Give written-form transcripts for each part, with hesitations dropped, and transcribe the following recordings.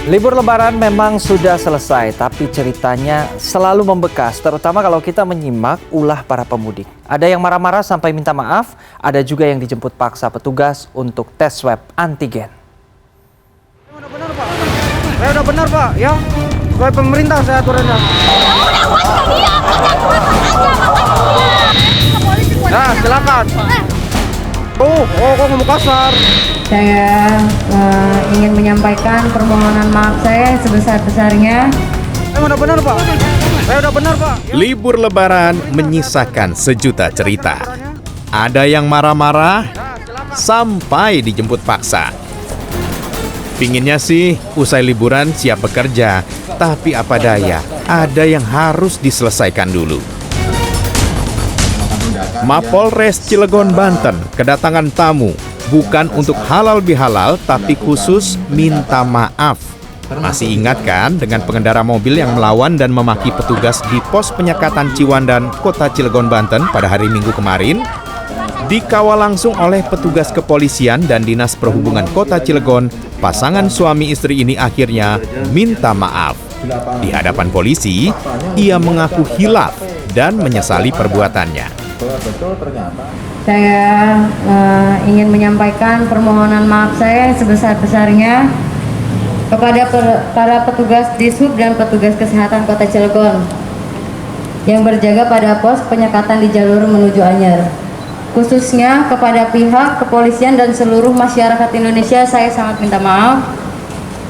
Libur Lebaran memang sudah selesai, tapi ceritanya selalu membekas, terutama kalau kita menyimak ulah para pemudik. Ada yang marah-marah sampai minta maaf, ada juga yang dijemput paksa petugas untuk tes swab antigen. Udah benar, Pak. Udah benar, Pak. Ya, sesuai pemerintah saya aturannya. Nah, silakan. Oh, kok ngomong kasar? Saya ingin menyampaikan permohonan maaf saya sebesar-besarnya. Udah benar, Pak. Udah benar, Pak. Libur Lebaran menyisakan sejuta cerita. Ada yang marah-marah sampai dijemput paksa. Pinginnya sih usai liburan siap bekerja, tapi apa daya, ada yang harus diselesaikan dulu. Mapolres Cilegon, Banten kedatangan tamu, bukan untuk halal bihalal, tapi khusus minta maaf. Masih ingat kan dengan pengendara mobil yang melawan dan memaki petugas di pos penyekatan Ciwandan, Kota Cilegon, Banten pada hari Minggu kemarin? Dikawal langsung oleh petugas kepolisian dan Dinas Perhubungan Kota Cilegon, pasangan suami istri ini akhirnya minta maaf. Di hadapan polisi, ia mengaku hilaf dan menyesali perbuatannya. Saya ingin menyampaikan permohonan maaf saya sebesar-besarnya kepada para petugas Dishub dan petugas kesehatan Kota Cilegon yang berjaga pada pos penyekatan di jalur menuju Anyer. Khususnya kepada pihak kepolisian dan seluruh masyarakat Indonesia, saya sangat minta maaf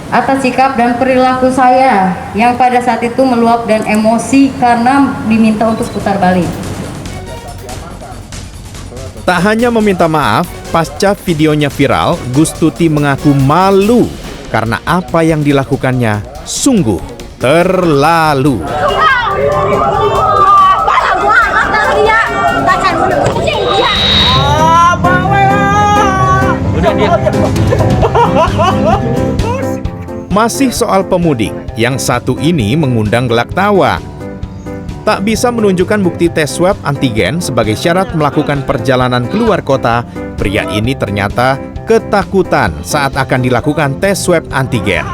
atas sikap dan perilaku saya yang pada saat itu meluap dan emosi karena diminta untuk putar balik. Tak hanya meminta maaf, pasca videonya viral, Gustuti mengaku malu karena apa yang dilakukannya sungguh terlalu. Masih soal pemudik, yang satu ini mengundang gelak tawa. Tak bisa menunjukkan bukti tes swab antigen sebagai syarat melakukan perjalanan keluar kota, pria ini ternyata ketakutan saat akan dilakukan tes swab antigen.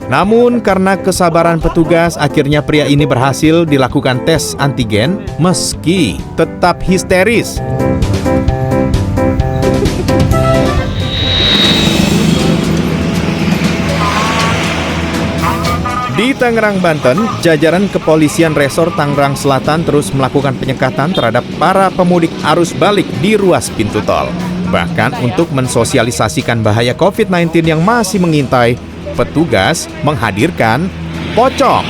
Namun karena kesabaran petugas, akhirnya pria ini berhasil dilakukan tes antigen meski tetap histeris. Di Tangerang, Banten, jajaran kepolisian Resor Tangerang Selatan terus melakukan penyekatan terhadap para pemudik arus balik di ruas pintu tol. Bahkan untuk mensosialisasikan bahaya COVID-19 yang masih mengintai, petugas menghadirkan pocong.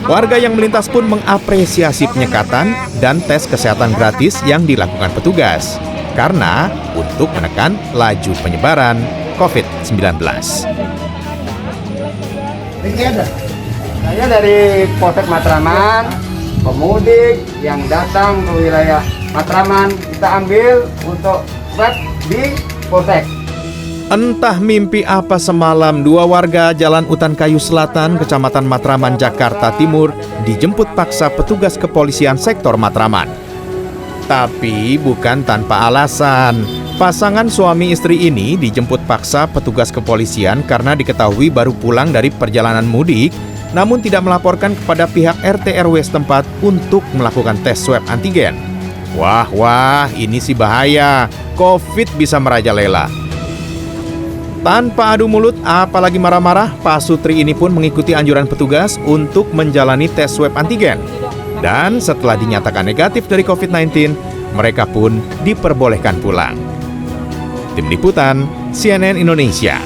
Warga yang melintas pun mengapresiasi penyekatan dan tes kesehatan gratis yang dilakukan petugas karena untuk menekan laju penyebaran COVID-19. Saya dari Polsek Matraman, pemudik yang datang ke wilayah Matraman kita ambil untuk swab di Polsek. Entah mimpi apa semalam, dua warga Jalan Utan Kayu Selatan, Kecamatan Matraman, Jakarta Timur, dijemput paksa petugas kepolisian sektor Matraman. Tapi bukan tanpa alasan. Pasangan suami istri ini dijemput paksa petugas kepolisian karena diketahui baru pulang dari perjalanan mudik, namun tidak melaporkan kepada pihak RT RW setempat untuk melakukan tes swab antigen. Wah, ini sih bahaya. COVID bisa merajalela. Tanpa adu mulut, apalagi marah-marah, Pak Sutri ini pun mengikuti anjuran petugas untuk menjalani tes swab antigen. Dan setelah dinyatakan negatif dari COVID-19, mereka pun diperbolehkan pulang. Tim Liputan CNN Indonesia.